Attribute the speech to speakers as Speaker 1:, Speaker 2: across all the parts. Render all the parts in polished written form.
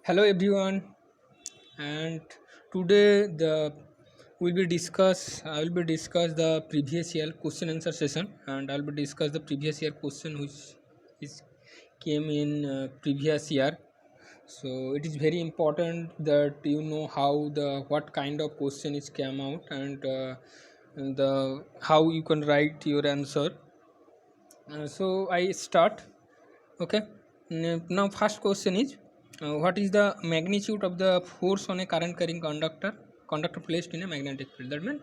Speaker 1: Hello everyone, and today the will be discuss. I will be discuss the previous year question answer session, and I will be discuss the previous year question which is came in previous year. So it is very important that you know how the what kind of question is came out and the how you can write your answer. So I start. Okay. Now first question is what is the magnitude of the force on a current carrying conductor placed in a magnetic field? That means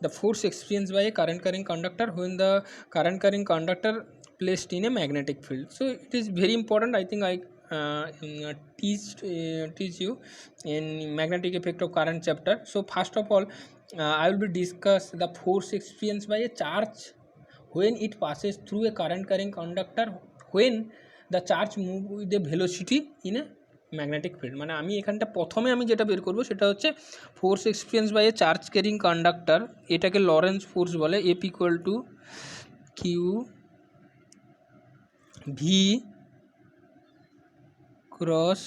Speaker 1: the force experienced by a current carrying conductor when the current carrying conductor placed in a magnetic field. So it is very important. I think I teach you in magnetic effect of current chapter. So first of all, I will be discuss the force experienced by a charge when it passes through a current carrying conductor when the charge move with the velocity in a magnetic field. মানে আমি এখানটা প্রথমে আমি যেটা বের করব সেটা হচ্ছে force experience by a charge carrying conductor, এটাকে লরেন্স ফোর্স বলে। F equal to Q V cross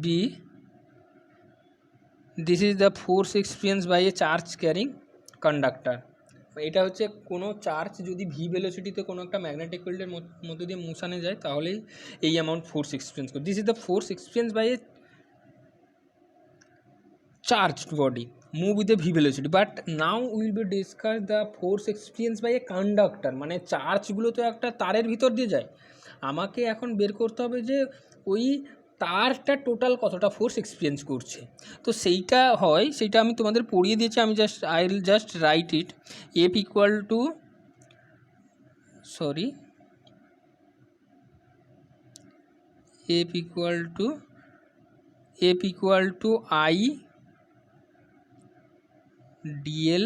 Speaker 1: B, this is the force experience by a charge carrying conductor. এটা হচ্ছে কোনো চার্জ যদি ভি ভেলোসিটিতে কোনো একটা ম্যাগনেটিক ফিল্ডের মধ্যে দিয়ে মোশানে যায় তাহলেই এই অ্যামাউন্ট ফোর্স এক্সপিরিয়েন্স করে। This is the force experience by a charged body move with a v velocity, but now we will be discuss the force experienced by a conductor। মানে চার্জগুলো তো একটা তারের ভিতর দিয়ে যায়, আমাকে এখন বের করতে হবে যে ওই তারটা টোটাল কতটা ফোর্স এক্সপিরিয়েন্স করছে। তো সেইটা হয়, সেইটা আমি তোমাদের পড়িয়ে দিয়েছি, আমি I will just right it. F equal to F equal to I dl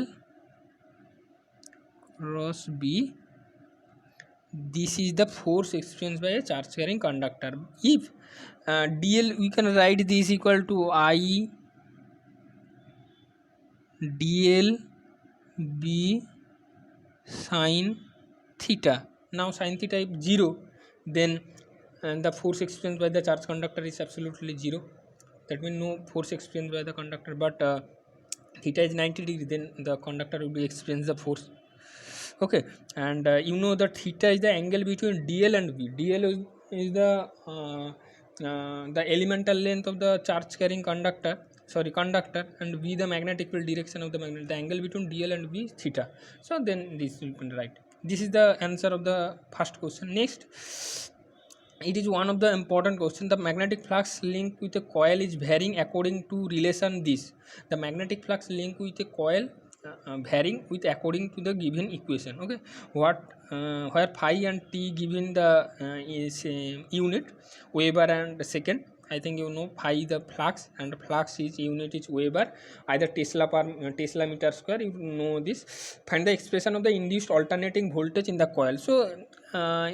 Speaker 1: cross b, this is the force experienced by a charge carrying conductor. If dl, we can write this equal to I dl b sin theta. Now sin theta is 0, then the force experienced by the charge conductor is absolutely 0. That means no force experienced by the conductor, but theta is 90 degree, then the conductor will be experience the force. Okay, and you know that theta is the angle between dl and v. Dl is the elemental length of the charge carrying conductor, and v the magnetic field direction of the magnet. The angle between dl and v is theta. So then this you can write. This is the answer of the first question. Next, it is one of the important question. The magnetic flux link with a coil is varying according to relation this. The magnetic flux link with a coil varying with according to the given equation. Okay, where phi and t given the is unit Weber and second. I think you know phi the flux and flux is unit is Weber, either Tesla meter square. You know this. Find the expression of the induced alternating voltage in the coil. So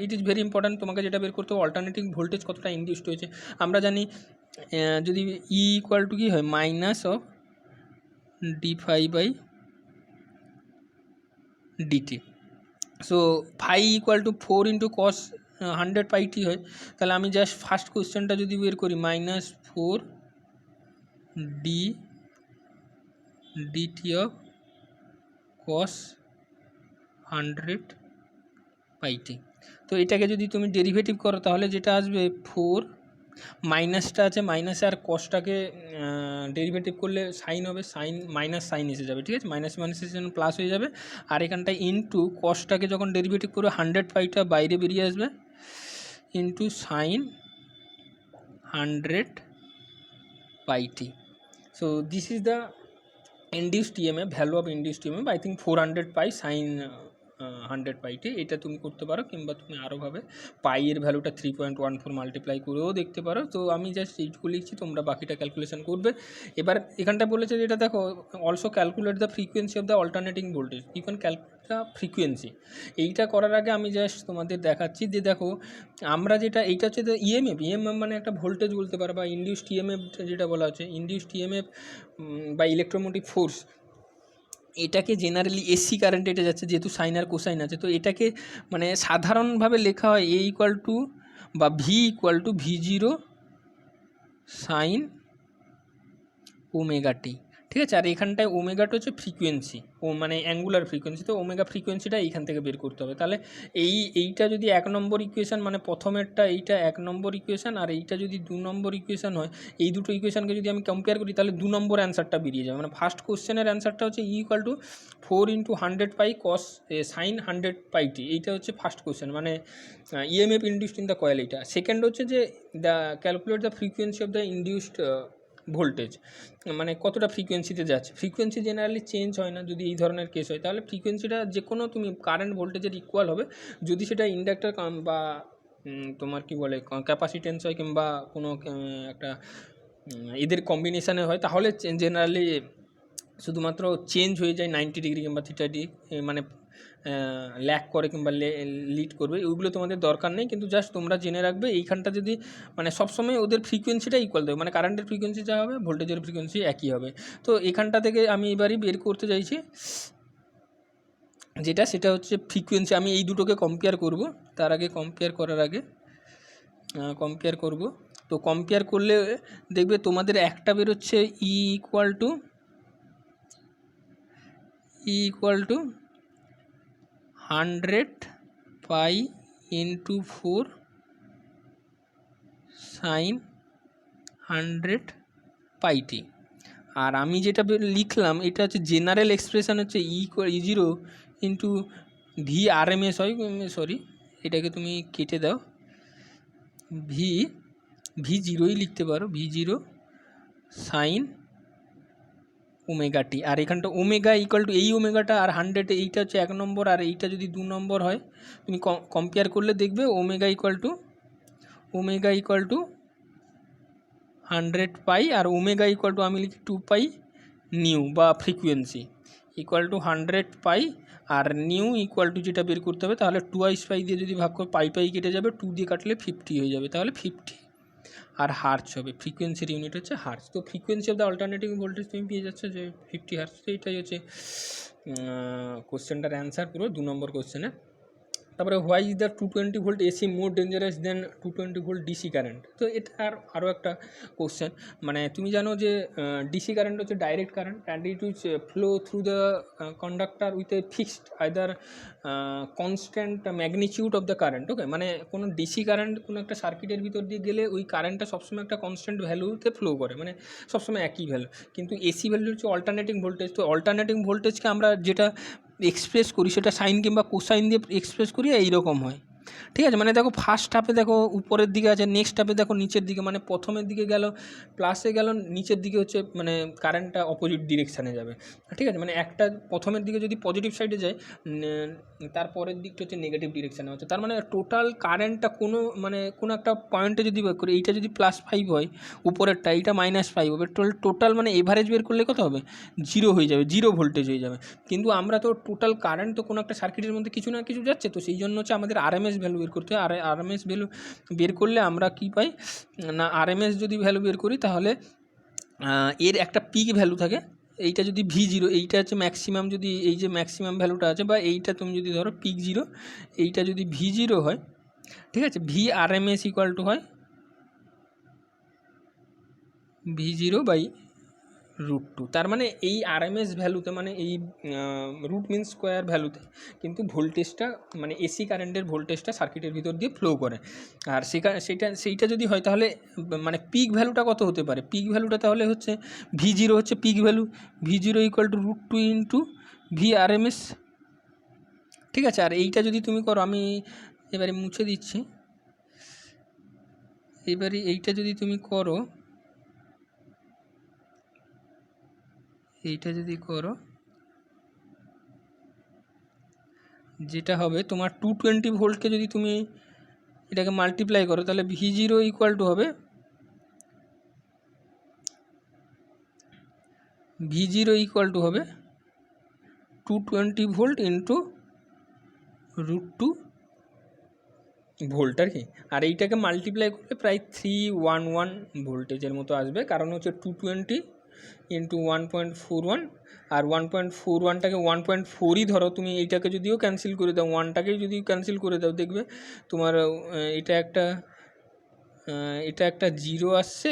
Speaker 1: it is very important, তোমাকে যেটা বের করতে হবে alternating voltage কতটা induced হয়েছে। আমরা জানি যদি ই ইকুয়াল টু কী হয় minus of D phi by DT. So phi equal to 4 into cos 100 pi T হয়। তাহলে আমি জাস্ট ফার্স্ট কোয়েশ্চেনটা যদি বের করি -4 D DT of cos 100 pi টি। তো এটাকে যদি তুমি ডেরিভেটিভ করো তাহলে যেটা আসবে 4 মাইনাসটা আছে, মাইনাসে আর কসটাকে ডেরিভেটিভ করলে সাইন হবে, সাইন মাইনাস সাইন এসে যাবে, ঠিক আছে, মাইনাস মাইনাসের জন্য প্লাস হয়ে যাবে। আর এখানটায় ইন্টু কসটাকে যখন ডেরিভেটিভ করবে 100 পাইটা বাইরে বেরিয়ে আসবে, into sine 100 pi T. So this is the induced EMF, value of induced EMF. I think 400 pi sine 100 pi T, এটা তুমি করতে পারো, কিংবা তুমি আরোভাবে পাইয়ের ভ্যালুটা 3.14 মাল্টিপ্লাই করেও দেখতে পারো। তো আমি জাস্ট এইটুকু লিখছি, তোমরা বাকিটা ক্যালকুলেশন করবে। এবার এখানটা বলেছে যেটা দেখো, also calculate the frequency of the alternating voltage. You can calculate the frequency. এইটা করার আগে আমি জাস্ট তোমাদের দেখাচ্ছি যে দেখো আমরা যেটা, এইটা হচ্ছে ইএমএফ। ইএমএফ মানে একটা ভোল্টেজ বলতে পারো, বা ইন্ডিউসড ইএমএফ যেটা বলা হচ্ছে, ইন্ডিউসড ইএমএফ বা ইলেকট্রোমোটিভ ফোর্স। এটাকে জেনারেলি এসি কারেন্ট এটা যাচ্ছে, যেহেতু সাইন আর কোসাইন আছে, তো এটাকে মানে সাধারণভাবে লেখা হয় এ ইকুয়াল টু বা V equal to V zero sine omega T. ঠিক আছে, আর এখানটায় ওমেগাটা হচ্ছে ফ্রিকোয়েন্সি, ও মানে অ্যাঙ্গুলার ফ্রিকোয়েন্সি, তো ওমেগা ফ্রিকোয়েন্সিটা এইখান থেকে বের করতে হবে। তাহলে এইটা যদি 1 নম্বর ইকুয়েশান, মানে প্রথমেরটা এইটা 1 নম্বর ইকুয়েশান, আর এইটা যদি 2 নম্বর ইকুয়েশান হয়, এই দুটো ইকুয়েশানকে যদি আমি কম্পেয়ার করি তাহলে 2 নম্বর অ্যান্সারটা বেরিয়ে যাবে। মানে ফার্স্ট কোশ্চেনের অ্যান্সারটা হচ্ছে = 4 × 100 পাই কস সাইন 100 পাই টি। এইটা হচ্ছে ফার্স্ট কোশ্চেন, মানে EMF induced in the coil. এইটা সেকেন্ড হচ্ছে যে the calculate the frequency of the induced voltage, মানে কতটা ফ্রিকোয়েন্সিতে যাচ্ছে। ফ্রিকোয়েন্সি জেনারেলি চেঞ্জ হয় না যদি এই ধরনের কেস হয়, তাহলে ফ্রিকোয়েন্সিটা যে কোনো তুমি কারেন্ট ভোল্টেজের ইকুয়াল হবে যদি সেটা ইন্ডাক্টর বা তোমার কি বলে ক্যাপাসিটেন্স হয় কিংবা কোনো একটা এদের কম্বিনেশানে হয়, তাহলে জেনারেলি শুধুমাত্র চেঞ্জ হয়ে যায় 90 ডিগ্রি কিংবা θ মানে ল্যাক করে কিংবা লিড করবে, ওইগুলো তোমাদের দরকার নেই। কিন্তু জাস্ট তোমরা জেনে রাখবে এইখানটা যদি মানে সবসময় ওদের ফ্রিকোয়েন্সিটা ইকুয়াল দেবে, মানে কারেন্টের ফ্রিকোয়েন্সি যা হবে ভোল্টেজের ফ্রিকোয়েন্সি একই হবে। তো এখানটা থেকে আমি এবারই বের করতে চাইছি যেটা, সেটা হচ্ছে ফ্রিকোয়েন্সি। আমি এই দুটোকে কম্পেয়ার করব, তার আগে কম্পেয়ার করার আগে কম্পেয়ার করব। তো কম্পেয়ার করলে দেখবে তোমাদের একটা বেরোচ্ছে E equal to 100 pi × 4 sine 100 pi T. আর আমি যেটা লিখলাম এটা হচ্ছে জেনারেল এক্সপ্রেশান, হচ্ছে E0 × VRMS হয়, সরি এটাকে তুমি কেটে দাও, V0ই লিখতে পারো, V0 সাইন ওমেগা টি। আর এখানটা ওমেগা = এই ওমেগাটা আর 100, এইটা হচ্ছে 1 নম্বর, আর এইটা যদি 2 নম্বর হয় তুমি কম্পেয়ার করলে দেখবে ওমেগা = 100 পাই, আর ওমেগা = আমি লিখি 2 পাই নিউ বা ফ্রিকোয়েন্সি = 100 পাই, আর নিউ = যেটা বের করতে হবে, তাহলে 2 পাই দিয়ে যদি ভাগ করো পাই কেটে যাবে, 2 দিয়ে কাটলে 50 হয়ে যাবে, তাহলে 50 আর হার্টস হবে। ফ্রিকোয়েন্সির ইউনিট হচ্ছে হার্টস। তো frequency of the alternating voltage তুমি পেয়ে যাচ্ছে যে 50 হার্টস। তো এইটাই হচ্ছে কোশ্চেনটার অ্যান্সার পুরো 2 নম্বর কোশ্চেনে। তারপরে why is the 220 volt AC more dangerous than 220 volt DC current. তো এটা আরও একটা কোশ্চেন, মানে তুমি জানো যে ডিসি কারেন্ট হচ্ছে direct current and it which flow through the conductor with a fixed either constant magnitude of the current. Okay, মানে কোনো ডিসি কারেন্ট কোনো একটা সার্কিটের ভিতর দিয়ে গেলে ওই কারেন্টটা সবসময় একটা কনস্ট্যান্ট ভ্যালুতে ফ্লো করে, মানে সবসময় একই ভ্যালু। কিন্তু এসি ভ্যালু হচ্ছে অল্টারনেটিং ভোল্টেজ। তো অল্টারনেটিং ভোল্টেজকে আমরা যেটা এক্সপ্রেস করি সেটা সাইন কিংবা কোসাইন দিয়ে এক্সপ্রেস করি, এইরকম হয়। ঠিক আছে, মানে দেখো ফার্স্ট হাফে দেখো উপরের দিকে আছে, নেক্সট হাফে দেখো নিচের দিকে, মানে প্রথমের দিকে গেল প্লাসে গেল, নিচের দিকে হচ্ছে মানে কারেন্টটা অপোজিট ডিরেকশানে যাবে। ঠিক আছে, মানে একটা প্রথমের দিকে যদি পজিটিভ সাইডে যায়, তারপরের দিকটা হচ্ছে নেগেটিভ ডিরেকশানে হচ্ছে। তার মানে টোটাল কারেন্টটা কোনো একটা পয়েন্টে যদি বের করি, এইটা যদি +5 হয় উপরেরটা, এইটা -5 হবে, টোটাল মানে এভারেজ বের করলে কত হবে, 0 হয়ে যাবে, 0 ভোল্টেজ হয়ে যাবে। কিন্তু আমরা তো টোটাল কারেন্ট তো কোনো একটা সার্কিটের মধ্যে কিছু না কিছু যাচ্ছে, তো সেই জন্য হচ্ছে আমাদের আরএমএস ভ্যালু বের করতে হয়। আর আরএমএস ভ্যালু বের করলে আমরা কি পাই না, আরএমএস যদি ভ্যালু বের করি তাহলে এর একটা পিক ভ্যালু থাকে। এইটা যদি V0, এইটা হচ্ছে ম্যাক্সিমাম, যদি এই যে ম্যাক্সিমাম ভ্যালুটা আছে বা এইটা তুমি যদি ধরো পিক 0, এইটা যদি V0 হয়, ঠিক আছে, VRMS = হয় V0/√2। তার মানে এই আরএমএস ভ্যালুতে, মানে এই রুট মিন স্কোয়ার ভ্যালুতে কিন্তু ভোল্টেজটা, মানে এসি কারেন্টের ভোল্টেজটা সার্কিটের ভিতর দিয়ে ফ্লো করে। আর সেইটা যদি হয় তাহলে মানে পিক ভ্যালুটা কত হতে পারে, পিক ভ্যালুটা তাহলে হচ্ছে V0 হচ্ছে পিক ভ্যালু, V0 = √2 × VRMS। ঠিক আছে, আর এইটা যদি তুমি করো, আমি এবারে মুছে দিচ্ছি, এবারে এইটা যদি তুমি করো, এইটা যদি করো যেটা হবে তোমার 220 ভোল্টকে যদি তুমি এটাকে মাল্টিপ্লাই করো, তাহলে V0 = হবে হবে 220 ভোল্ট × √2 ভোল্ট আর কি। আর এইটাকে মাল্টিপ্লাই করলে প্রায় 311 ভোল্টেজের মতো আসবে, কারণ হচ্ছে 220 × 1.41, আর 1.41টাকে 1.4ই ধরো তুমি, এইটাকে যদিও ক্যান্সেল করে দাও, 1টাকেই যদি ক্যান্সেল করে দাও, দেখবে তোমার এটা একটা 0 আসছে,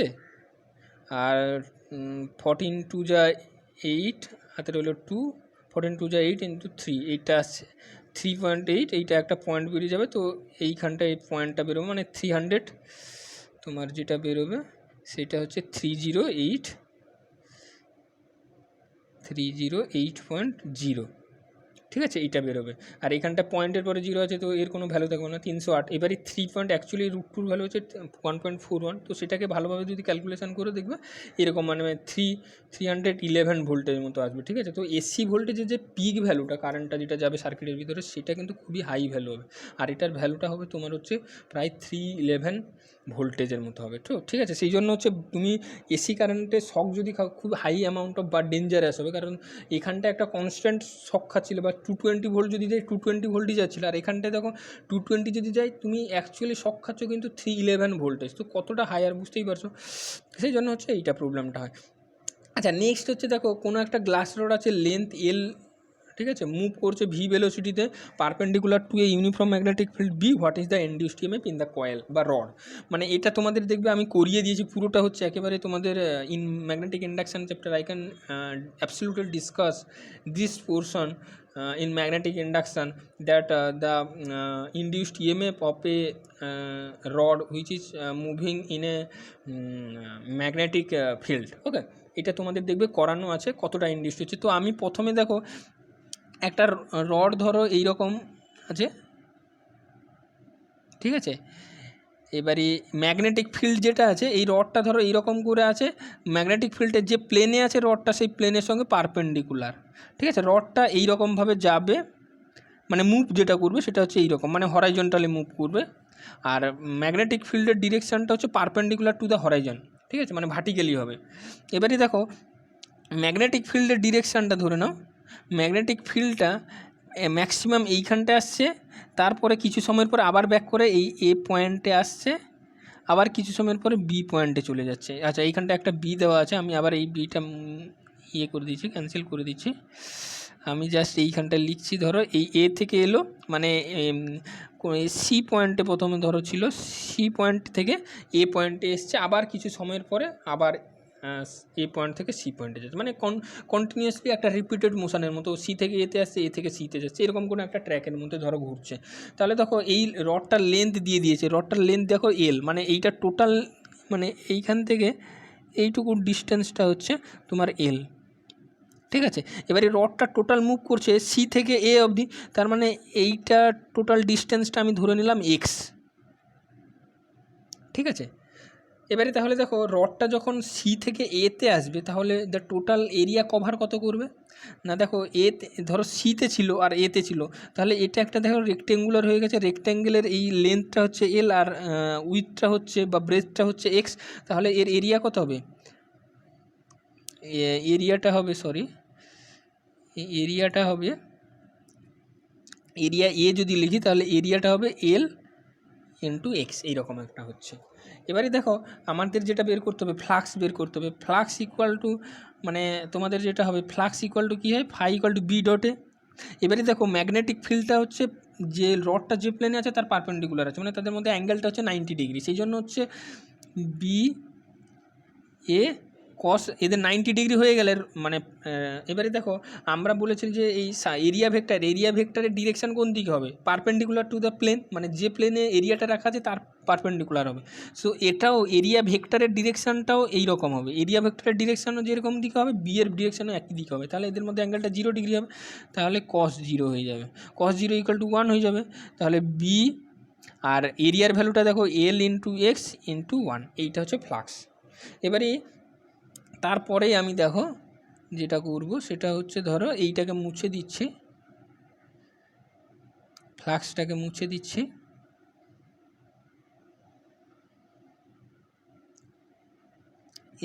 Speaker 1: আর 14 টু যা 8 হাতে রইলো 2, 14 টু যা 8 ইন্টু 3, এইটা আসছে 3.8, এইটা একটা পয়েন্ট বেরিয়ে যাবে। তো এইখানটা এই পয়েন্টটা বেরোবে মানে 300, তোমার যেটা বেরোবে সেটা হচ্ছে 308.0, ঠিক আছে, এইটা বেরোবে। আর এখানটা পয়েন্টের পরে 0 আছে, তো এর কোনো ভ্যালু থাকবে না, 308। এবারে 3 পয়েন্ট অ্যাকচুয়ালি √2 ভ্যালু হচ্ছে 1.41, তো সেটাকে ভালোভাবে যদি ক্যালকুলেশন করে দেখবে এরকম মানে 311 ভোল্টের মতো আসবে, ঠিক আছে। তো এসি ভোল্টেজের যে পিক ভ্যালুটা, কারেন্টটা যেটা যাবে সার্কিটের ভিতরে, সেটা কিন্তু খুবই হাই ভ্যালু হবে। আর এটার ভ্যালুটা হবে তোমার হচ্ছে প্রায় 311 ভোল্টেজের মতো হবে। তো ঠিক আছে, সেই জন্য হচ্ছে তুমি এসি কারেন্টে শক যদি খাও খুব হাই অ্যামাউন্ট অফ বা ডেঞ্জারাস হবে, কারণ এখানটা একটা কনস্ট্যান্ট শক খাচ্ছিল বা 220 ভোল্ট যদি যায় 220 ভোল্টই যাচ্ছিলো, আর এখানটায় দেখো 220 যদি যায় তুমি অ্যাকচুয়ালি শক খাচ্ছ কিন্তু 311 ভোল্টেজ, তো কতটা হাই আর বুঝতেই পারছো। সেই জন্য হচ্ছে এইটা প্রবলেমটা হয়। আচ্ছা, নেক্সট হচ্ছে দেখো কোনো একটা গ্লাস রড আছে লেন্থ এল, ঠিক আছে, মুভ করছে ভি ভেলোসিটিতে perpendicular to a uniform magnetic field B, what is the induced EMF in the coil বা রড। মানে এটা তোমাদের দেখবে আমি করিয়ে দিয়েছি, পুরোটা হচ্ছে একেবারে তোমাদের in magnetic induction chapter. I can absolutely discuss this portion in magnetic induction that the induced EMF of a rod which is moving in a magnetic field, ওকে, এটা তোমাদের দেখবে করানো আছে কতটা ইন্ডিউসড হচ্ছে। তো আমি প্রথমে দেখো একটা রড ধরো এইরকম আছে, ঠিক আছে, এবারে ম্যাগনেটিক ফিল্ড যেটা আছে এই রডটা ধরো এইরকম করে আছে, ম্যাগনেটিক ফিল্ডের যে প্লেনে আছে রডটা সেই প্লেনের সঙ্গে পারপেন্ডিকুলার, ঠিক আছে। রডটা এইরকমভাবে যাবে, মানে মুভ যেটা করবে সেটা হচ্ছে এইরকম, মানে হরাইজন্টালি মুভ করবে। আর ম্যাগনেটিক ফিল্ডের ডিরেকশানটা হচ্ছে পারপেন্ডিকুলার টু দ্য হরাইজন, ঠিক আছে, মানে ভার্টিক্যালি হবে। এবারে দেখো ম্যাগনেটিক ফিল্ডের ডিরেকশানটা ধরে নাও, ম্যাগনেটিক ফিল্ডটা ম্যাক্সিমাম এইখানটায় আসছে, তারপরে কিছু সময়ের পরে আবার ব্যাক করে এই এ পয়েন্টে আসছে, আবার কিছু সময়ের পরে বি পয়েন্টে চলে যাচ্ছে। আচ্ছা, এইখানটা একটা বি দেওয়া আছে, আমি আবার এই বিটা ইয়ে করে দিচ্ছি, ক্যান্সেল করে দিচ্ছি। আমি জাস্ট এইখানটা লিখছি, ধরো এই এ থেকে এলো, মানে সি পয়েন্টে প্রথমে ধরো ছিল, সি পয়েন্ট থেকে এ পয়েন্টে এসছে, আবার কিছু সময়ের পরে আবার এ পয়েন্ট থেকে সি পয়েন্টে যাচ্ছে, মানে কন্টিনিউয়াসলি একটা রিপিটেড মোশনের মতো, সি থেকে এতে আসছে, এ থেকে সিতে যাচ্ছে, এরকম কোনো একটা ট্র্যাকের মধ্যে ধরো ঘুরছে। তাহলে দেখো এই রডটার লেন্থ দিয়ে দিয়েছে, রডটার লেন্থ দেখো এল, মানে এইটা টোটাল, মানে এইখান থেকে এইটুকু ডিস্টেন্সটা হচ্ছে তোমার এল, ঠিক আছে। এবারে রডটা টোটাল মুভ করছে সি থেকে এ অবধি, তার মানে এইটা টোটাল ডিস্টেন্সটা আমি ধরে নিলাম এক্স, ঠিক আছে। এবারে তাহলে দেখো রডটা যখন সি থেকে এতে আসবে তাহলে দ্য টোটাল এরিয়া কভার কত করবে না, দেখো এতে ধরো সিতে ছিল আর এতে ছিল, তাহলে এটা একটা দেখো রেক্টেঙ্গুলার হয়ে গেছে, রেক্টেঙ্গেলের এই লেন্থটা হচ্ছে এল আর উইথটা হচ্ছে বা ব্রেথটা হচ্ছে এক্স, তাহলে এর এরিয়া কত হবে, এরিয়াটা হবে এরিয়া এ যদি লিখি তাহলে এরিয়াটা হবে এল ইন্টু এক্স, এইরকম একটা হচ্ছে। এবারে দেখো আমাদের যেটা বের করতে হবে, ফ্লাক্স বের করতে হবে। ফ্লাক্স ইকুয়াল টু, মানে তোমাদের যেটা হবে ফ্লাক্স ইকুয়াল টু কী হয়, ফাই ইকুয়াল টু বি ডটে। এবারে দেখো ম্যাগনেটিক ফিল্ডটা হচ্ছে যে রডটা যে প্লেনে আছে তার পারপেন্ডিকুলার আছে, মানে তাদের মধ্যে অ্যাঙ্গেলটা হচ্ছে 90 ডিগ্রি, সেই জন্য হচ্ছে বি এ কস, এদের 90 ডিগ্রি হয়ে গেলে মানে এবারে দেখো আমরা বলেছি যে এই এরিয়া ভেক্টরের ডিরেকশান কোন দিকে হবে, পারপেন্ডিকুলার টু দ্য প্লেন, মানে যে প্লেনে এরিয়াটা রাখা আছে তার পারপেন্ডিকুলার হবে। সো এটাও এরিয়া ভেক্টরের ডিরেকশানটাও এইরকম হবে, এরিয়া ভেক্টরের ডিরেকশানও যেরকম দিকে হবে বি এর ডিরেকশানও একই দিকে হবে, তাহলে এদের মধ্যে অ্যাঙ্গেলটা 0 ডিগ্রি হবে, তাহলে cos 0 হয়ে যাবে, cos 0 ইকুয়াল টু 1 হয়ে যাবে, তাহলে বি আর এরিয়ার ভ্যালুটা দেখো এল ইন্টু এক্স ইন্টু 1, এইটা হচ্ছে ফ্লাক্স। এবারে তারপরেই আমি দেখো যেটা করব সেটা হচ্ছে ধরো এইটাকে মুছে দিচ্ছি, ফ্লাক্সটাকে মুছে দিচ্ছি,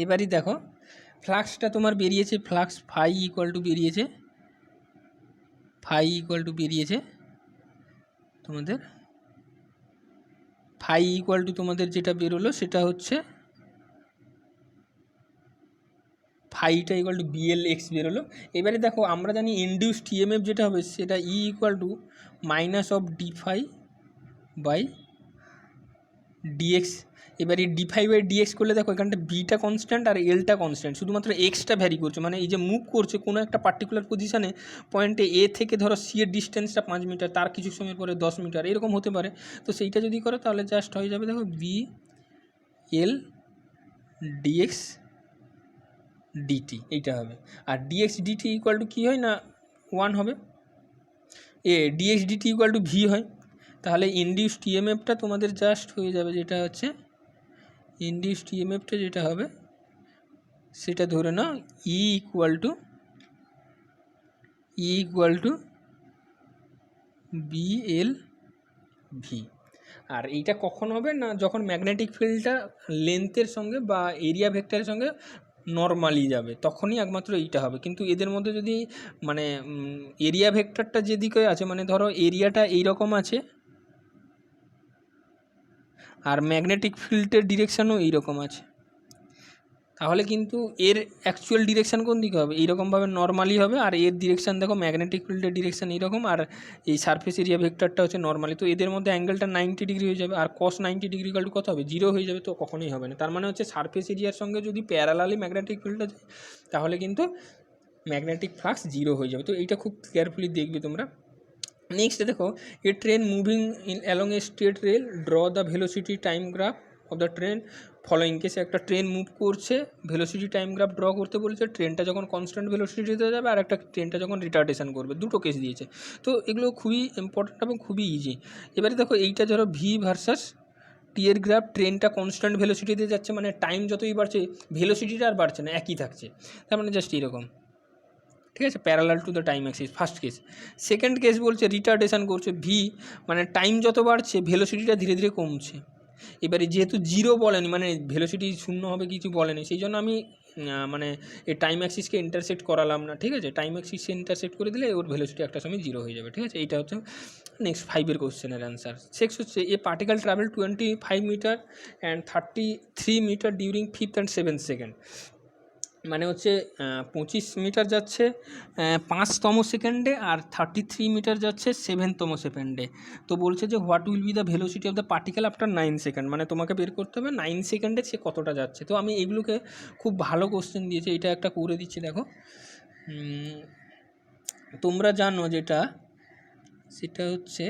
Speaker 1: এবারই দেখো ফ্লাক্সটা তোমার বেরিয়েছে, ফ্লাক্স ফাই ইকুয়াল টু বেরিয়েছে তোমাদের, ফাই ইকুয়াল টু তোমাদের যেটা বেরোলো সেটা হচ্ছে ফাইটা ইকুয়াল টু বিএল এক্স বেরোলো। এবারে দেখো আমরা জানি ইনডিউসড ইএমএফ যেটা হবে সেটা E equal to minus of D phi by DX. এবারে d5/dx করলে দেখো এখানটা বিটা কনস্ট্যান্ট আর এলটা কনস্ট্যান্ট, শুধুমাত্র এক্সটা ভ্যারি করছে, মানে এই যে মুভ করছে কোনো একটা পার্টিকুলার পজিশানে পয়েন্টে এ থেকে ধরো সি এর ডিস্টেন্সটা 5 মিটার, তার কিছু সময় পরে 10 মিটার এরকম হতে পারে। তো সেইটা যদি করো তাহলে জাস্ট হয়ে যাবে দেখো বি এল ডিএক্স ডিটি এইটা হবে। আর ডিএক্স ডিটি ইকুয়াল টু কী হয় না 1 হবে, DX DT equal to V হয়। তাহলে ইনডিউসড ইএমএফটা তোমাদের জাস্ট হয়ে যাবে, যেটা হচ্ছে ইনডিউসড ইএমএফটা যেটা হবে সেটা ধরে নাও E equal to B L V. আর এইটা কখন হবে না, যখন ম্যাগনেটিক ফিল্ডটা লেন্থের সঙ্গে বা এরিয়া ভেক্টরের সঙ্গে নর্মালি যাবে তখনই একমাত্র এইটা হবে। কিন্তু এদের মধ্যে যদি মানে এরিয়া ভেক্টরটা যেদিকে আছে, মানে ধরো এরিয়াটা এইরকম আছে আর ম্যাগনেটিক ফিল্ডের ডিরেকশানও এইরকম আছে, তাহলে কিন্তু এর অ্যাকচুয়াল ডিরেকশান কোন দিকে হবে, এইরকমভাবে নর্মালি হবে। আর এর ডিরেকশান দেখো ম্যাগনেটিক ফিল্ডের ডিরেকশান এইরকম, আর এই সারফেস এরিয়া ভেক্টরটা হচ্ছে নর্মালি। তো এদের মধ্যে অ্যাঙ্গেলটা 90 ডিগ্রি হয়ে যাবে, আর cos 90 ডিগ্রি ইকুয়াল টু কত হবে, 0 হয়ে যাবে। তো কখনোই হবে না। তার মানে হচ্ছে সারফেস এরিয়ার সঙ্গে যদি প্যারালালি ম্যাগনেটিক ফিল্ডটা যায় তাহলে কিন্তু ম্যাগনেটিক ফ্লাক্স 0 হয়ে যাবে। তো এইটা খুব কেয়ারফুলি দেখবে তোমরা। নেক্সট দেখো, a train moving in along a straight rail, draw the velocity time graph of the train following কেসে। একটা ট্রেন মুভ করছে, ভেলোসিটি টাইম গ্রাফ ড্র করতে বলেছে, ট্রেনটা যখন কনস্ট্যান্ট ভেলোসিটিতে যাবে আর একটা ট্রেনটা যখন রিটার্ডেশন করবে, দুটো কেস দিয়েছে। তো এগুলো খুবই ইম্পর্ট্যান্ট এবং খুবই ইজি। এবারে দেখো এইটা ধরো ভি ভার্সাস টি এর গ্রাফ, ট্রেনটা কনস্ট্যান্ট ভেলোসিটিতে যাচ্ছে, মানে টাইম যতই বাড়ছে ভেলোসিটিটা আর বাড়ছে না, একই থাকছে। তার মানে জাস্ট এরকম, ঠিক আছে, parallel to the time Axis, first case. Second case বলছে রিটার্ডেশন করছে, ভি মানে টাইম যত বাড়ছে ভেলোসিটিটা ধীরে ধীরে কমছে। এবারে যেহেতু 0 বলেনি, মানে ভেলোসিটি শূন্য হবে কিছু বলেনি, সেই জন্য আমি মানে এই টাইম অ্যাক্সিসকে ইন্টারসেক্ট করালাম না, ঠিক আছে। টাইম অ্যাক্সিসকে ইন্টারসেক্ট করে দিলে ওর ভেলোসিটি একটা সময় 0 হয়ে যাবে, ঠিক আছে। এইটা হচ্ছে নেক্সট 5-এর কোশ্চেনের অ্যান্সার। 6 হচ্ছে a particle travel 25 metre and 33 metre during 5th and 7th second. মানে হচ্ছে 25 মিটার যাচ্ছে 5তম সেকেন্ডে, আর 33 মিটার যাচ্ছে 7তম সেকেন্ডে। তো বলছে যে what will be the velocity of the particle after 9 second, মানে তোমাকে বের করতে হবে 9 সেকেন্ডে সে কতটা যাচ্ছে। তো আমি এগুলোকে খুব ভালো কোশ্চেন দিয়েছি, এটা একটা করে দিচ্ছি দেখো। তোমরা জানো যেটা, সেটা হচ্ছে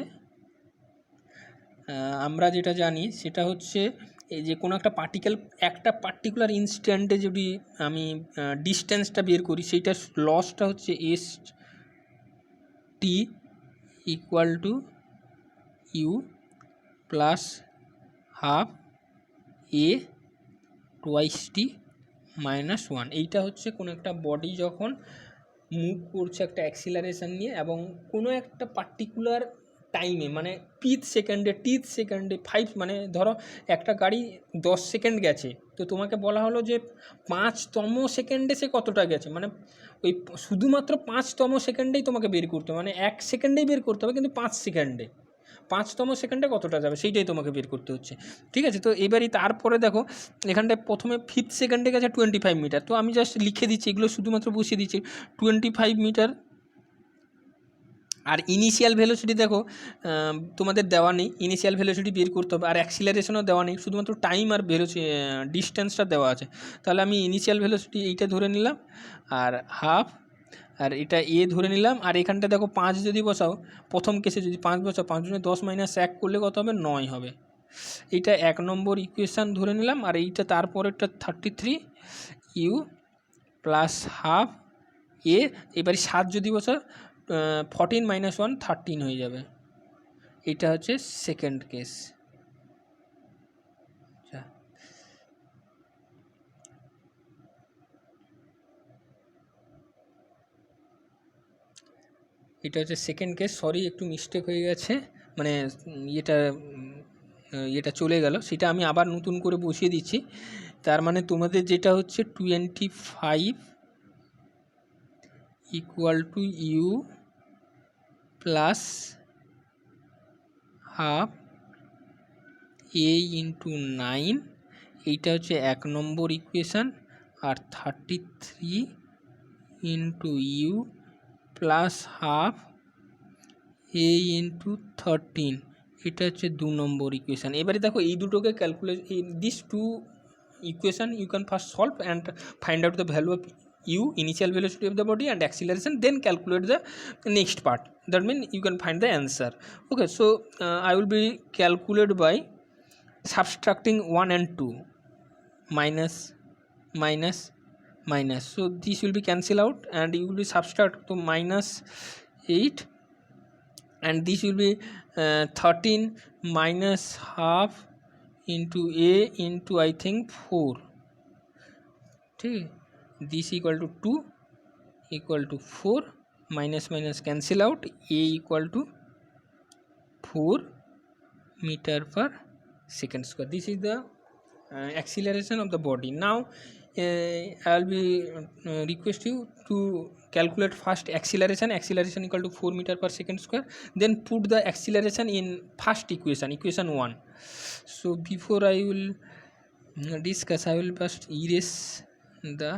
Speaker 1: আমরা যেটা জানি সেটা হচ্ছে এই যে কোনো একটা একটা পার্টিকুলার ইনস্ট্যান্টে যদি আমি ডিস্টেন্সটা বের করি, সেইটার লসটা হচ্ছে S T equal to you plus half A twice T minus 1। এইটা হচ্ছে কোনো একটা বডি যখন মুভ করছে একটা অ্যাক্সিলারেশন নিয়ে এবং কোনো একটা পার্টিকুলার টাইমে, মানে টিথ সেকেন্ডে 5, মানে ধরো একটা গাড়ি 10 সেকেন্ড গেছে, তো তোমাকে বলা হলো যে 5তম সেকেন্ডে সে কতটা গেছে, মানে ওই শুধুমাত্র 5তম সেকেন্ডেই তোমাকে বের করতে হবে, মানে 1 সেকেন্ডেই বের করতে হবে, কিন্তু 5তম সেকেন্ডে কতটা যাবে সেইটাই তোমাকে বের করতে হচ্ছে, ঠিক আছে। তো এবারই তারপরে দেখো এখানটায় প্রথমে 5th সেকেন্ডে গেছে 25 মিটার, তো আমি জাস্ট লিখে দিচ্ছি, এগুলো শুধুমাত্র বসিয়ে দিচ্ছি 25 মিটার। আর ইনিশিয়াল ভেলোসিটি দেখো তোমাদের দেওয়া নেই, ইনিশিয়াল ভেলোসিটি বের করতে হবে, আর অ্যাক্সিলারেশনও দেওয়া নেই, শুধুমাত্র টাইম আর ডিস্টেন্সটা দেওয়া আছে। তাহলে আমি ইনিশিয়াল ভেলোসিটি এইটা ধরে নিলাম, আর হাফ, আর এটা এ ধরে নিলাম। আর এখানটা দেখো 5 যদি বসাও, প্রথম কেসে যদি 5 বসাও, 5 × 10 - 1 করলে কত হবে, 9 হবে। এইটা 1 নম্বর ইকুয়েশান ধরে নিলাম। আর এইটা তারপরেরটা 33 ইউ প্লাস হাফ এ, এবারে 7 যদি বসাও 14 - 1 13 হয়ে যাবে। এটা হচ্ছে সেকেন্ড কেস। এটা হচ্ছে সেকেন্ড কেস, সরি একটু মিস্টেক হয়ে গেছে, মানে এটা চলে গেল, সেটা আমি আবার নতুন করে বসিয়ে দিচ্ছি। তার মানে তোমাদের যেটা হচ্ছে 25 equal to you plus half a into 9, এইটা হচ্ছে 1 নম্বর ইকুয়েশান। আর 33 into u plus half a into 13, এটা হচ্ছে 2 নম্বর ইকুয়েশান। এবারে দেখো এই দুটোকে calculate, this two equation you can first solve and find out the value of u, initial velocity of the body, and acceleration, then calculate the next part. That means you can find the answer. Okay, so I will be calculate by subtracting 1 and 2, minus minus minus, so this will be cancel out and you will be subtract to minus 8, and this will be 13 minus half into a into I think 4, ठीक है, this equal to 2 equal to 4, minus minus cancel out, a equal to 4 meter per second square. This is the acceleration of the body. Now I will be request you to calculate first acceleration equal to 4 meter per second square, then put the acceleration in first equation 1. So before I will discuss, I will first erase the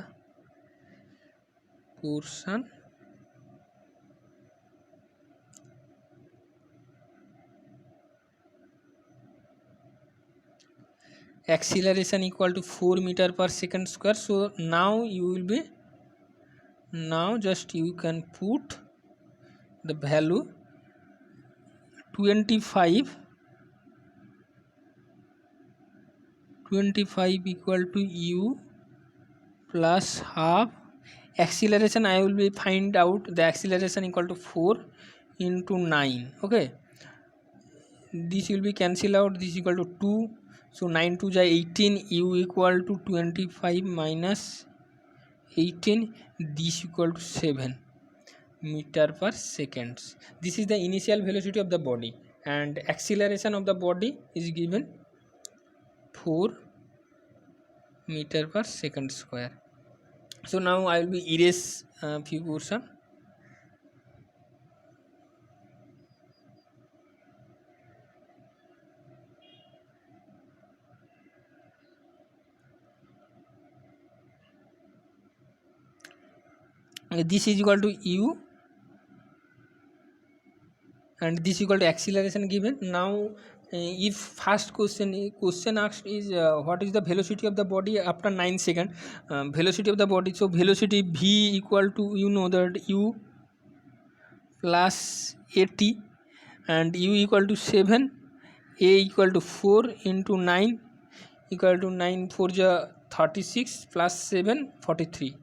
Speaker 1: portion. Acceleration equal to 4 meter per second square. So now you will be, now just you can put the value 25 equal to u plus half. Acceleration I will be find out the acceleration equal to 4 into 9. Okay, this will be cancel out, this equal to 2, so 9 to 18, u equal to 25 minus 18, this equal to 7 meter per seconds. This is the initial velocity of the body, and acceleration of the body is given 4 meter per second square. So now I will be erase few portion. This is equal to u and this equal to acceleration given. Now if first question asked is what is the velocity of the body after 9 seconds, velocity of the body, so velocity v equal to, you know that u plus at, and u equal to 7, a equal to 4 into 9 equal to 9 4 ja 36 plus 7 43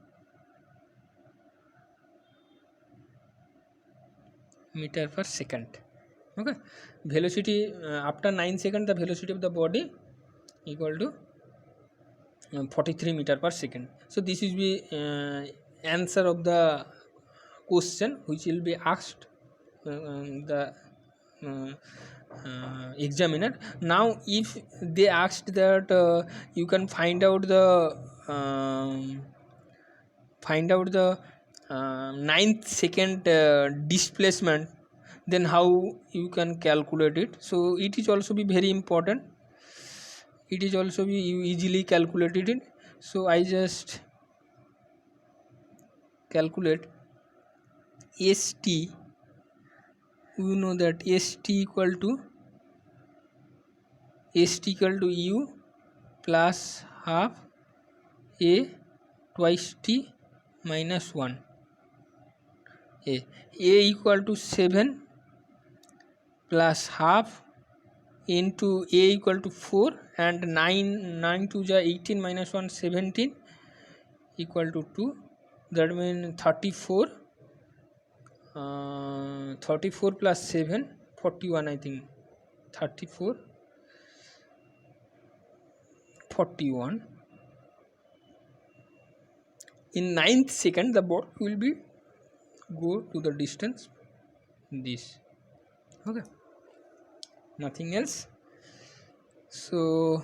Speaker 1: meter per second. Okay, velocity after 9 seconds, the velocity of the body equal to 43 meter per second. So this is the answer of the question which will be asked the examiner. Now if they asked that you can find out the ninth second displacement, then how you can calculate it. So it is also be very important, it is also be you easily calculated it. So I just calculate st, you know that st equal to u plus half a twice t minus 1, a equal to 7 plus half into a equal to 4, and 9 to ja 18 minus 1 17 equal to 2, that means 34 plus 7 41, I think 34 41. In 9th second the ball will be go to the distance this. Okay, nothing else. So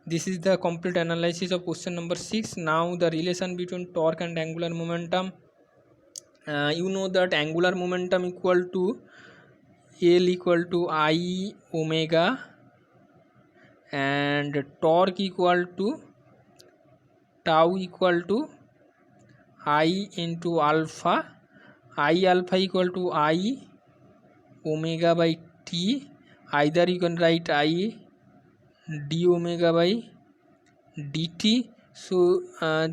Speaker 1: this is the complete analysis of question number 6. Now the relation between torque and angular momentum. You know that angular momentum equal to L equal to I omega, and torque equal to tau equal to I into alpha, I alpha equal to I omega by t, either you can write I d omega by dt. So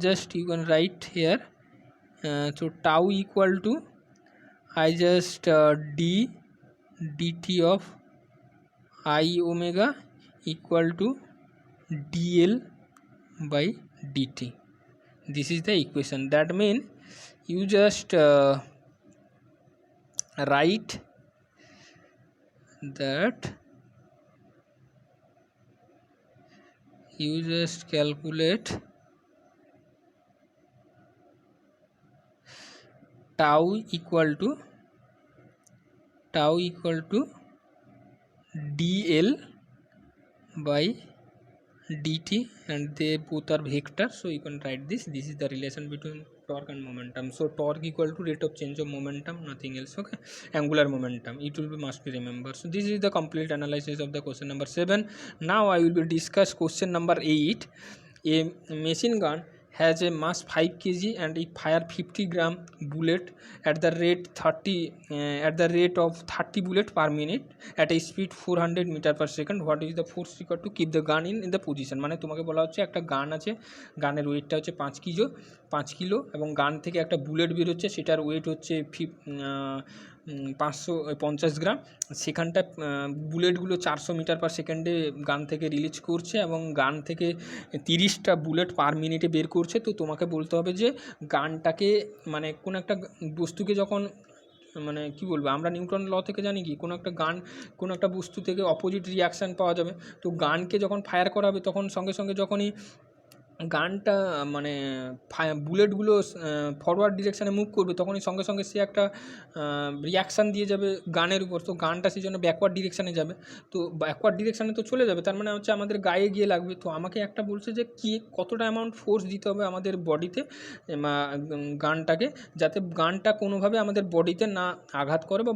Speaker 1: just you can write here, so tau equal to I just d dt of I omega equal to dl by dt. This is the equation. That means you just write that, you just calculate tau equal to dl by dt, and they both are vector, so you can write this. This is the relation between torque and momentum. So torque equal to rate of change of momentum, nothing else. Okay, angular momentum, it will be must be remembered. So this is the complete analysis of the question number 7. Now I will be discuss question number 8. A machine gun has a mass 5 kg and it fire 50 gram bullet at the rate of 30 bullet per minute at a speed 400 meter per second. What is the force required to keep the gun in the position? মানে তোমাকে বলা হচ্ছে একটা গান আছে, গানের ওয়েটটা হচ্ছে 5 কিলো এবং গান থেকে একটা বুলেট বেরোচ্ছে, সেটার ওয়েট হচ্ছে 550 গ্রাম। সেখানটা বুলেটগুলো 400 মিটার পার সেকেন্ডে গান থেকে রিলিজ করছে এবং গান থেকে 30টা বুলেট পার মিনিটে বের করছে। তো তোমাকে বলতে হবে যে গানটাকে, মানে কোনো একটা বস্তুকে যখন, মানে কি বলবো, আমরা নিউটন ল থেকে জানি কি কোনো একটা বস্তু থেকে অপোজিট রিয়াকশান পাওয়া যাবে। তো গানকে যখন ফায়ার করা হবে তখন সঙ্গে সঙ্গে যখনই গানটা মানে বুলেটগুলো ফরওয়ার্ড ডিরেকশানে মুভ করবে তখনই সঙ্গে সঙ্গে সে একটা রিয়াকশান দিয়ে যাবে গানের উপর। তো গানটা সেই জন্য ব্যাকওয়ার্ড ডিরেকশানে যাবে। তো ব্যাকওয়ার্ড ডিরেকশানে তো চলে যাবে, তার মানে হচ্ছে আমাদের গায়ে গিয়ে লাগবে। তো আমাকে একটা বলছে যে কতটা অ্যামাউন্ট ফোর্স দিতে হবে আমাদের বডিতে গানটাকে, যাতে গানটা কোনোভাবে আমাদের বডিতে না আঘাত করে বা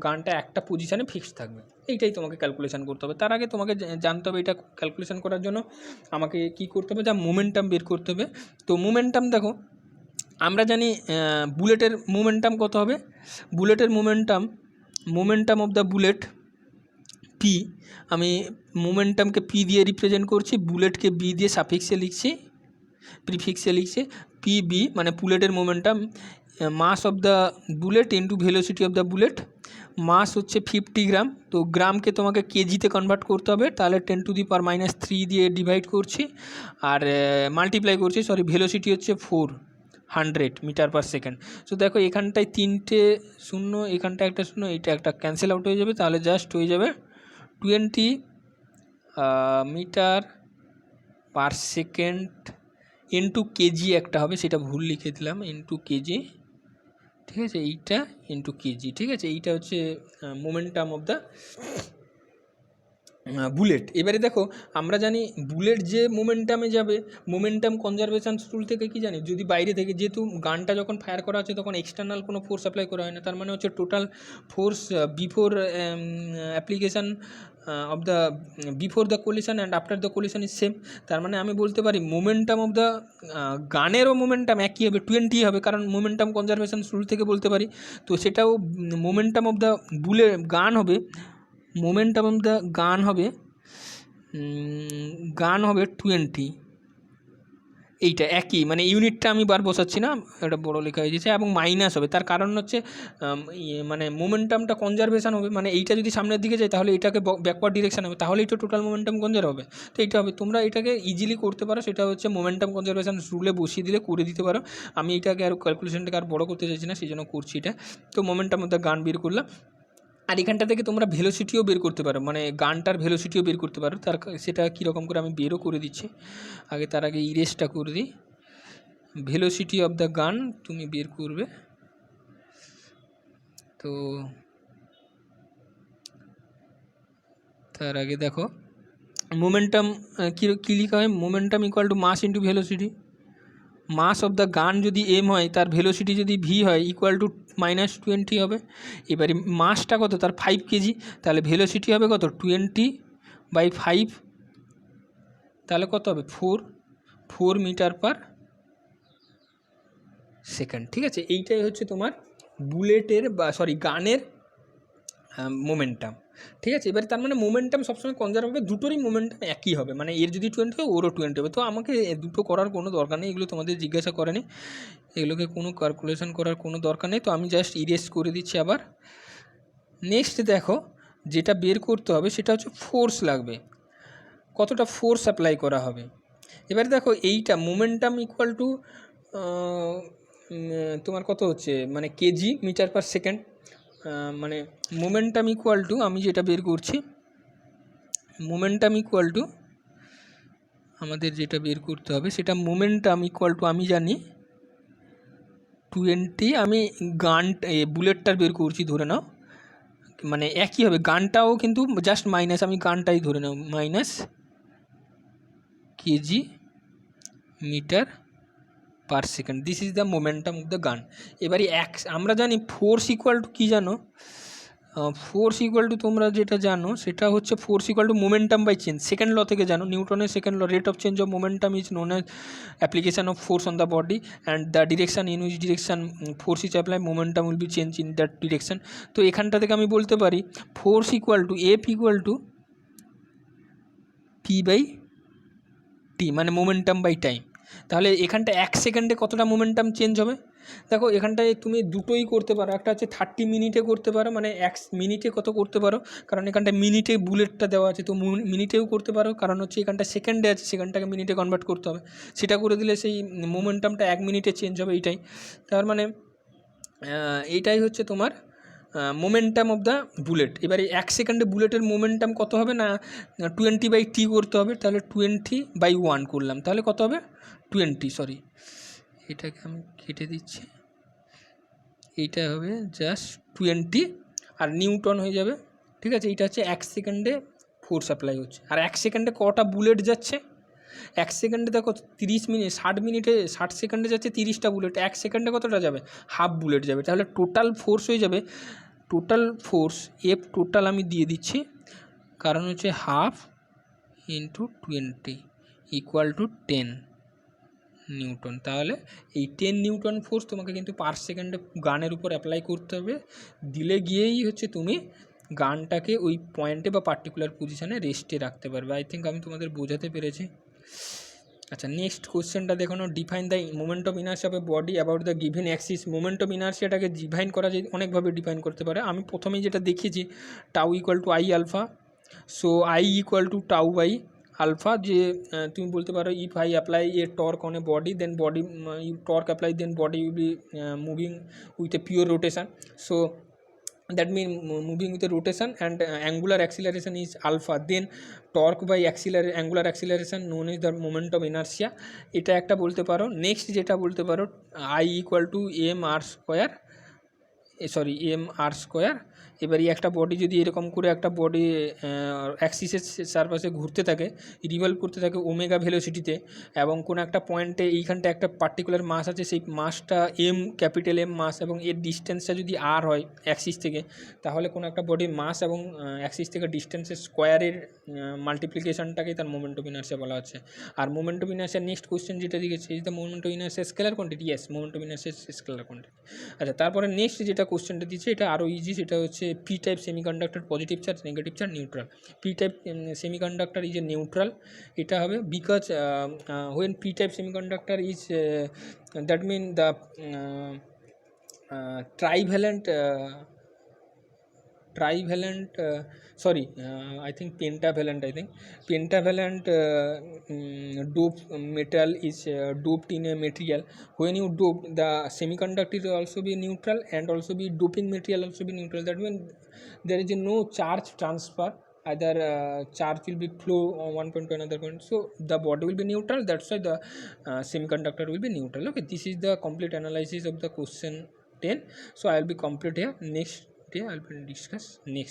Speaker 1: গানটা একটা পজিশানে ফিক্সড থাকবে। এইটাই তোমাকে ক্যালকুলেশন করতে হবে। তার আগে তোমাকে জানতে হবে এটা ক্যালকুলেশন করার জন্য আমাকে কি করতে হবে, যা মোমেন্টাম বের করতে হবে। তো মোমেন্টাম দেখো, আমরা জানি বুলেটের মোমেন্টাম কত হবে। বুলেটের momentum of the bullet P, আমি মোমেন্টামকে পি দিয়ে রিপ্রেজেন্ট করছি, বুলেটকে বি দিয়ে সাফিক্সে লিখছি, প্রিফিক্সে লিখছি। পি বি মানে বুলেটের momentum, mass of the bullet into velocity of the bullet. Mass হচ্ছে 50 গ্রাম, তো গ্রামকে তোমাকে কেজিতে কনভার্ট করতে হবে, তাহলে 10⁻³ দিয়ে ডিভাইড করছি আর মাল্টিপ্লাই করছি, ভেলোসিটি হচ্ছে 400 মিটার পার সেকেন্ড। সো দেখো এখানটায় 3টে শূন্য, এখানটা একটা শূন্য, এইটা একটা ক্যান্সেল আউট হয়ে যাবে, তাহলে জাস্ট হয়ে যাবে 20 metre per second into KG একটা হবে, সেটা ভুল লিখে দিলাম, ইন্টু কেজি, ঠিক আছে, এইটা ইন্টু কেজি, ঠিক আছে। এইটা হচ্ছে মোমেন্টাম অফ দ্য বুলেট। এবারে দেখো আমরা জানি বুলেট যে মোমেন্টামে যাবে, মোমেন্টাম কনজারভেশন রুল থেকে কি জানি, যদি বাইরে থেকে, যেহেতু গানটা যখন ফায়ার করা হচ্ছে তখন এক্সটার্নাল কোনো ফোর্স অ্যাপ্লাই করা হয় না, তার মানে হচ্ছে total force before application of the before the collision and after the collision is same. তার মানে আমি বলতে পারি মোমেন্টাম অফ দ্য গানেরও মোমেন্টাম একই হবে, 20 হবে, কারণ মোমেন্টাম কনজারভেশন রুল থেকে বলতে পারি। তো সেটাও মোমেন্টাম অফ দ্য গান হবে, মোমেন্টাম অফ দ্য গান হবে 20, এইটা একই, মানে ইউনিটটা আমি বার বসাচ্ছি না, এটা বড় লেখা হয়ে গেছে, এবং মাইনাস হবে। তার কারণ হচ্ছে মানে মোমেন্টামটা কনজারভেশন হবে, মানে এইটা যদি সামনের দিকে যায় তাহলে এটাকে ব্যাকওয়ার্ড ডিরেকশন হবে, তাহলেই তো টোটাল মোমেন্টাম কনজার্ভ হবে। তো এইটা হবে, তোমরা এটাকে ইজিলি করতে পারো, সেটা হচ্ছে মোমেন্টাম কনজারভেশন রুলে বসিয়ে দিলে করে দিতে পারো। আমি এটাকে আর ক্যালকুলেশনটাকে আর বড় করতে চাইছি না, সেই জন্য করছি এটা। তো মোমেন্টাম অফ দ্য গান বের করলাম, আর এখানটা থেকে তোমরা ভেলোসিটিও বের করতে পারো, মানে গানটার ভেলোসিটিও বের করতে পারো। সেটা কীরকম করে আমি বেরও করে দিচ্ছি, আগে তার আগে ইরেজটা করে দিই। ভেলোসিটি অফ দ্য গান তুমি বের করবে, তো তার আগে দেখো মোমেন্টাম কী লেখা হয়, momentum equal to mass into velocity. Mass of the gun যদি এম হয়, তার ভেলোসিটি যদি ভি হয়, ইকুয়াল টু -20 হবে। এবারে মাসটা কত, তার 5 কেজি, তাহলে ভেলোসিটি হবে কত, 20/5, তাহলে কত হবে 4 মিটার পার সেকেন্ড, ঠিক আছে। এইটাই হচ্ছে তোমার বুলেটের গানের মোমেন্টাম, ঠিক আছে। এবারে তার মানে মোমেন্টাম সবসময় কনজার্ভ হবে, দুটোরই মোমেন্টাম একই হবে, মানে এর যদি 20 হয় ওরও 20 হবে। তো আমাকে দুটো করার কোনো দরকার নেই, এগুলো তোমাদের জিজ্ঞাসা করেনি, এগুলোকে কোনো ক্যালকুলেশন করার কোনো দরকার নেই। তো আমি জাস্ট ইরেজ করে দিচ্ছি আবার। নেক্সট দেখো যেটা বের করতে হবে সেটা হচ্ছে ফোর্স লাগবে, কতটা ফোর্স অ্যাপ্লাই করা হবে। এবারে দেখো এইটা মোমেন্টাম ইকুয়াল টু তোমার কত হচ্ছে, মানে কেজি মিটার পার সেকেন্ড, মানে মোমেন্টাম ইকুয়াল টু, আমি যেটা বের করছি মোমেন্টাম ইকুয়াল টু, আমাদের যেটা বের করতে হবে সেটা মোমেন্টাম ইকুয়াল টু, আমি জানি 20, আমি গান বুলেটটার বের করছি ধরে নাও, মানে একই হবে, গানটাও কিন্তু জাস্ট মাইনাস, আমি গানটাই ধরে নাও minus KG metre per second, this is the momentum of the gun. এবারে আমরা জানি ফোর্স ইকুয়াল টু কী জানো, ফোর্স ইকুয়াল টু তোমরা যেটা জানো সেটা হচ্ছে force equal to momentum by change, second law থেকে জানো, নিউটনের second law, rate of change of momentum is known as application of force on the body and the direction in which direction force is apply momentum will be change in that direction. তো এখানটা থেকে আমি বলতে পারি force equal to F equal to P by T, মানে momentum by time. তাহলে এখানটা 1 সেকেন্ডে কতটা মোমেন্টাম চেঞ্জ হবে, দেখো এখানটায় তুমি দুটোই করতে পারো, একটা হচ্ছে 30 মিনিটে করতে পারো, মানে 1 মিনিটে কত করতে পারো, কারণ এখানটায় মিনিটে বুলেটটা দেওয়া আছে, তো মিনিটেও করতে পারো, কারণ হচ্ছে এখানটা সেকেন্ডে আছে, সেকেন্ডটাকে মিনিটে কনভার্ট করতে হবে, সেটা করে দিলে সেই মোমেন্টামটা 1 মিনিটে চেঞ্জ হবে, এইটাই। তার মানে এইটাই হচ্ছে তোমার মোমেন্টাম অফ দ্য বুলেট। এবারে 1 সেকেন্ডে বুলেটের মোমেন্টাম কত হবে না 20/t করতে হবে, তাহলে 20/1 করলাম, তাহলে কত হবে 20, সরি এটাকে আমি কেটে দিচ্ছি, এইটা হবে জাস্ট 20 আর নিউটন হয়ে যাবে, ঠিক আছে। এইটা হচ্ছে 1 সেকেন্ডে ফোর্স অ্যাপ্লাই হচ্ছে, আর 1 সেকেন্ডে কটা বুলেট যাচ্ছে, 1 সেকেন্ডে দেখো 30 মিনিট, 60 মিনিটে 60 সেকেন্ডে যাচ্ছে 30টা বুলেট, 1 সেকেন্ডে কতটা যাবে, হাফ বুলেট যাবে, তাহলে টোটাল ফোর্স হয়ে যাবে, টোটাল ফোর্স এফ টোটাল আমি দিয়ে দিচ্ছি, কারণ হচ্ছে half into 20 equal to 10 Newton. তাহলে এই 10 নিউটন ফোর্স তোমাকে কিন্তু পার সেকেন্ডে গানের উপর অ্যাপ্লাই করতে হবে, দিলে গিয়েই হচ্ছে তুমি গানটাকে ওই পয়েন্টে বা পার্টিকুলার পজিশানে রেস্টে রাখতে পারবে। আই থিঙ্ক আমি তোমাদের বোঝাতে পেরেছি। আচ্ছা, নেক্সট কোশ্চেনটা দেখো, define the moment of inertia of a body about the given axis. Moment of ইনার্সিয়াটাকে ডিফাইন করা যায় অনেকভাবে ডিফাইন করতে পারে, আমি প্রথমেই যেটা দেখিয়েছি tau equal to I alpha, so I equal to tau by alpha, যে তুমি বলতে পারো if I apply a torque on a body then body torque apply then body will be moving with a pure rotation, so that mean moving with a rotation and angular acceleration is alpha, then torque by angular acceleration known as the moment of inertia, এটা একটা বলতে পারো। Next যেটা বলতে পারো I equal to M R square, M R square. এবারে একটা body যদি এরকম করে একটা বডি অ্যাক্সিসের চারপাশে ঘুরতে থাকে, রিভলভ করতে থাকে ওমেগা ভেলোসিটিতে, এবং কোনো একটা পয়েন্টে এইখানটা একটা পার্টিকুলার মাস আছে, সেই মাসটা এম, ক্যাপিটাল এম মাস, এবং এর ডিস্টেন্সটা যদি আর হয় অ্যাক্সিস থেকে, তাহলে কোনো একটা বডির মাস এবং অ্যাক্সিস থেকে ডিস্টেন্সের স্কোয়ারের মাল্টিপ্লিকেশনটাকেই তার মোমেন্ট অফ ইনার্সিয়া বলা হচ্ছে। আর মোমেন্ট অফ ইনার্সিয়ার নেক্সট কোয়েশ্চেন যেটা দিয়েছে is the moment of inertia scalar quantity, yes moment of inertia scalar quantity. আচ্ছা, তারপরে নেক্সট যেটা কোশ্চেনটা দিচ্ছে এটা আরও ইজি, সেটা হচ্ছে P type semiconductor, positive charge, negative charge, neutral. P type semiconductor is a neutral, এটা হবে because when P type semiconductor is that mean the trivalent I think pentavalent, dope metal is doped in a material. When you dope, the semiconductor will also be neutral and also be doping material also be neutral. That means there is no charge transfer, either charge will be flow on one point to another point, so the body will be neutral, that's why the semiconductor will be neutral. Okay, this is the complete analysis of the question 10. So I will be complete here. Next day I will discuss next.